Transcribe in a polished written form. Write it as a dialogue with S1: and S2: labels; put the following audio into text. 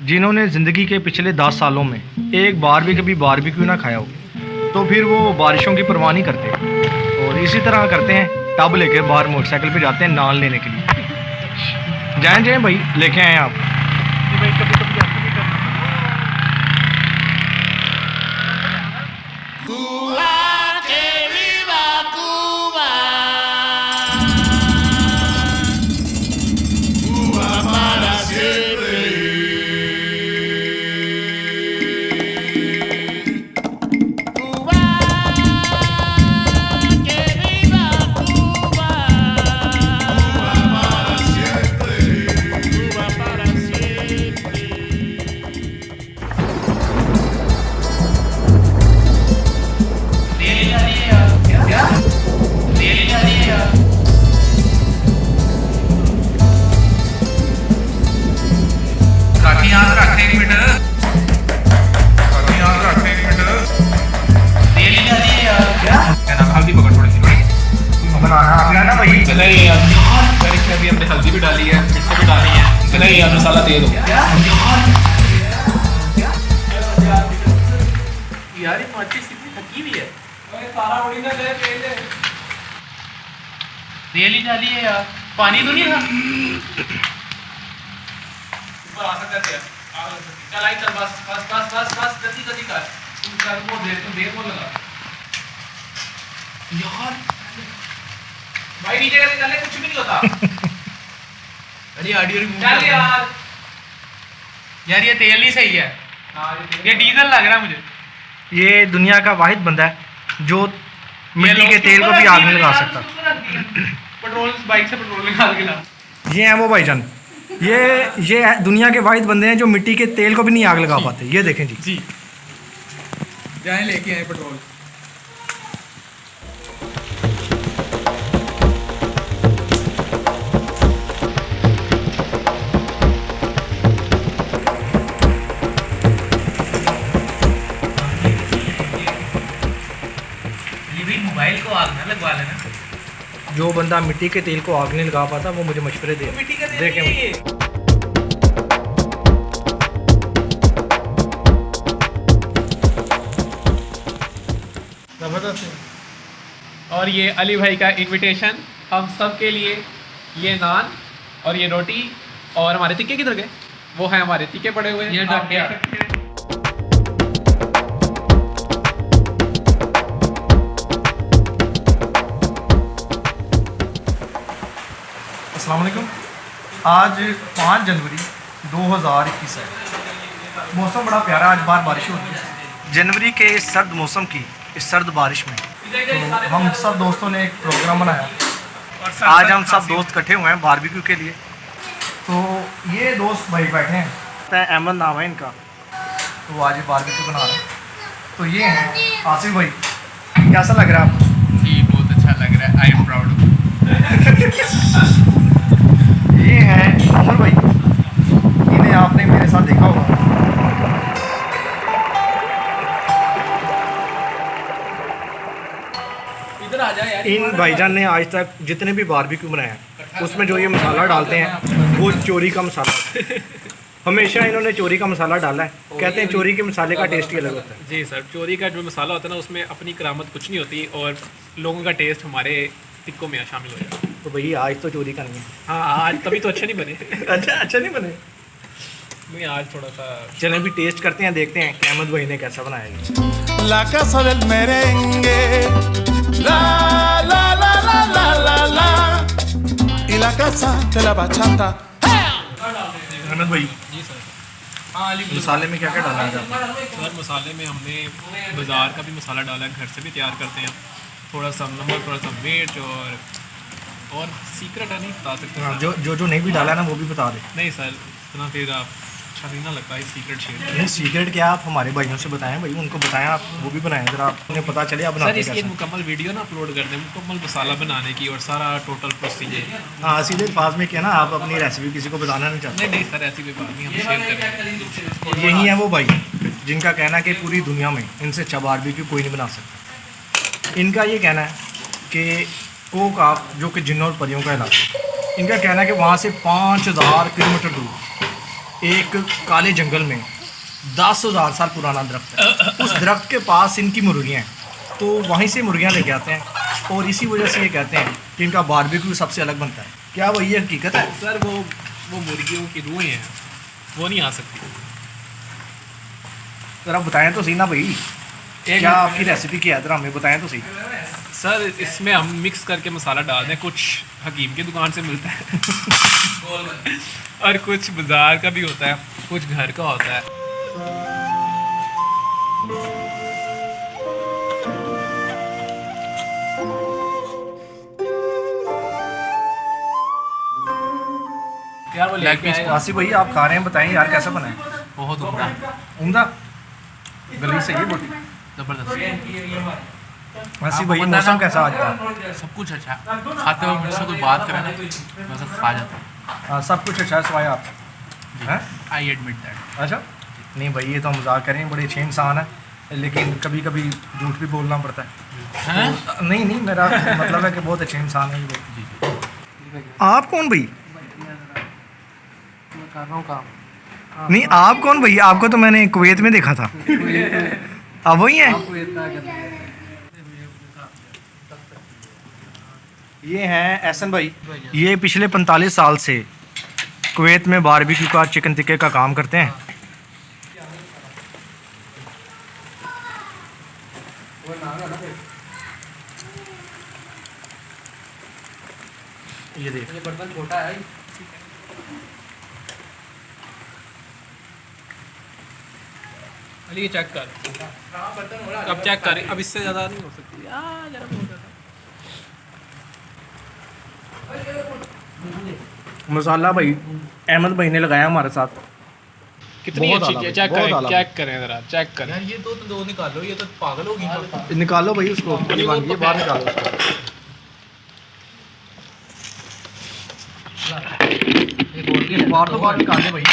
S1: जिन्होंने ज़िंदगी के पिछले 10 सालों में एक बार भी कभी बारबेक्यू ना खाया हो, तो फिर वो बारिशों की परवाह नहीं करते और इसी तरह करते हैं, टब लेकर बाहर मोटरसाइकिल पे जाते हैं नान लेने के लिए। जाएं जाएं भाई, लेके आए आप।
S2: जी भाई, कभी कभी आपको भी करना
S3: हल्दी पकड़ थोड़ी सी
S1: बनाना भाई।
S3: चला ये यार, इसमें अभी हमने हल्दी भी डाली है, मिर्च भी डाली है। चला ये यार, मसाला तेज हो गया
S2: यार। ये माचिस कितनी थकी हुई है। तेल ही डाली है यार, पानी तो नहीं था। चल आई, चल बस बस बस बस बस, जल्दी जल्दी कर। तुम कर, वो देर को लगा यार। भाई नीचे करके चले, कुछ भी नहीं होता।
S1: अरे ऑडियो रिमूव
S2: चल यार। यार ये तेल नहीं सही है, ये डीजल लग रहा है मुझे।
S1: ये दुनिया का वाहिद बंदा है जो मिट्टी के तेल को भी आग नहीं लगा सकता।
S2: पेट्रोल बाइक से पेट्रोल निकाल के ला।
S1: ये हैं वो भाईजान, ये दुनिया के वाहिद बंदे हैं जो मिट्टी के तेल को भी नहीं आग लगा पाते। ये देखें जी।
S2: जी जाए लेके आए पेट्रोल। मोबाइल को आग ना लगवा लेना।
S1: जो बंदा मिट्टी के तेल को आग नहीं लगा पाता वो मुझे मशवरे दे।
S2: मिट्टी का तेल
S1: देखें
S2: नहीं है ये। जबरदस्त। और ये अली भाई का इनविटेशन हम सब के लिए, ये नान और ये रोटी। और हमारे टिक्के किधर गए? वो है हमारे टिक्के पड़े हुए हैं,
S3: ये
S2: आप
S3: ढक
S2: देख
S3: गया।
S2: सकते हैं।
S1: अस्सलाम वालेकुम। आज 5 जनवरी 2021 है। मौसम बड़ा प्यारा, आज बार बारिश हो रही है। जनवरी के इस सर्द मौसम की इस सर्द बारिश में तो हम सब दोस्तों ने एक प्रोग्राम बनाया। आज हम सब दोस्त इकट्ठे हुए हैं बारबेक्यू के लिए। तो ये दोस्त भाई बैठे हैं, अहमद नाम है इनका, तो वो आज बारबेक्यू बना रहे हैं। तो ये हैं आसिफ भाई, कैसा लग रहा है आपको?
S2: जी बहुत अच्छा लग रहा है, आई एम प्राउड।
S1: ये हैं अमर भाई, इन्हें आपने मेरे साथ देखा होगा।
S2: इधर आ जाए यार।
S1: इन भाईजान ने आज तक जितने भी बारबेक्यू बनाए हैं उसमें जो ये मसाला डालते हैं वो चोरी का मसाला। हमेशा इन्होंने चोरी का मसाला डाला है। कहते हैं चोरी के मसाले का टेस्ट ही अलग होता है।
S2: जी सर, चोरी का जो मसाला होता है ना, उसमें अपनी करामत कुछ नहीं होती और लोगों का टेस्ट हमारे टिक्कों में शामिल हो जाता है।
S1: तो भाई आज तो चोरी करनी है।
S2: हाँ, आज तभी तो अच्छे नहीं बने।
S1: अच्छा नहीं बने।
S2: नहीं, आज थोड़ा सा।
S1: चलें भी टेस्ट करते हैं, देखते हैं कि अहमद भाई ने कैसा बनाया है।
S4: La casa del merengue, la la la la la la la, y la casa de la bachata.
S1: Ahmad भाई,
S2: जी सर। हाँ अली,
S1: मसाले में क्या क्या डाला है आपने?
S2: सर मसाले में हमने बाज़ार का भी मसाला डाला है, घर से भी तैयार करते हैं। थोड़ा सा नमक, थोड़ा सा मिर्च और सीक्रेट है, नहीं बता सकते।
S1: हाँ, जो नहीं भी डाला है ना वो भी बता दे।
S2: नहीं सर, इतना फिर आप अच्छा नहीं ना लगता है सीक्रेट शेयर।
S1: नहीं सीक्रेट क्या, आप हमारे भाइयों से बताएं भाई, उनको बताएं, आप वो भी बनाएं जरा, उन्हें पता चले आप
S2: सर
S1: बनाते
S2: इसकी एक
S1: कैसे।
S2: मुकम्मल वीडियो ना अपलोड कर दें, मुकम्मल मसाला बनाने की और सारा टोटल प्रोसीजर।
S1: हाँ सीधे पास में क्या ना, आप अपनी रेसिपी किसी को बताना नहीं चाहते।
S2: नहीं सर, ऐसी कोई बात नहीं, हम शेयर करेंगे।
S1: यही है वो भाई जिनका कहना है कि पूरी दुनिया में इनसे अच्छा बारबेक्यू कोई नहीं बना सकता। इनका ये कहना है कि कोक आप, जो कि जिन्नों और परियों का इलाका, इनका कहना है कि वहाँ से 5000 किलोमीटर दूर एक काले जंगल में 10,000 साल पुराना दरख्त है। उस दरख्त के पास इनकी मुर्गियाँ हैं, तो वहीं से मुर्गियाँ लेके आते हैं और इसी वजह से ये कहते हैं कि इनका बारबेक्यू सबसे अलग बनता है। क्या वही हकीकत है?
S2: सर वो मुर्गियों की रूहें हैं, वो नहीं आ सकती।
S1: ज़रा बताएं तो सही ना भाई, क्या आपकी रेसिपी क्या है, ज़रा हमें बताएं तो सही।
S2: सर इसमें हम मिक्स करके मसाला डाल दें, कुछ हकीम की दुकान से मिलता है और कुछ बाज़ार का भी होता है, कुछ घर का होता है। यार वो लेग पीस
S1: वासी भाई आप खा रहे हैं, बताएं यार कैसा बना है?
S2: बहुत उम्दा,
S1: उम्दा, गली सही है बोटी।
S2: ज़बरदस्त।
S1: वासी भाई मौसम कैसा आज का?
S3: सब कुछ अच्छा है। खाते वक्त मुझसे कोई बात करे ना मैं सब खा जाता हूँ।
S1: हाँ, सब कुछ अच्छा है सिवाय आप हैं?
S3: I admit that.
S1: अच्छा नहीं भाई, ये तो हम मजाक करें, बड़े अच्छे इंसान है, लेकिन कभी कभी झूठ भी बोलना पड़ता है। तो, नहीं मेरा मतलब है कि बहुत अच्छे इंसान है ये लोग। आप कौन भाई?
S2: कर रहा हूँ काम।
S1: नहीं आप कौन भाई? आपको तो मैंने कुवैत में देखा था। अब वही है? ये हैं एहसन भाई, ये पिछले 45 साल से कुवैत में बारबेक्यू का, चिकन टिक्के का काम करते हैं। ये देख,
S2: ये बर्तन छोटा है। अली ये चेक कर, अब चेक कर, अब इससे ज़्यादा नहीं हो सकती। जरा बहुत ज़्यादा।
S1: मसाला भाई अहमद भाई ने लगाया हमारे साथ।
S2: कितनी
S1: बहुत
S2: अच्छी
S1: आला
S2: चीज़,
S1: भाई,
S2: चेक
S1: बहुत
S2: करें,
S1: आला
S2: चेक करें ज़रा, चेक करें।
S3: यार ये तो दो निकालो, ये तो पागल होगी।
S1: निकालो भाई उसको, ये बाहर निकालो उसको। बाहर तो बाहर निकाल दे भाई।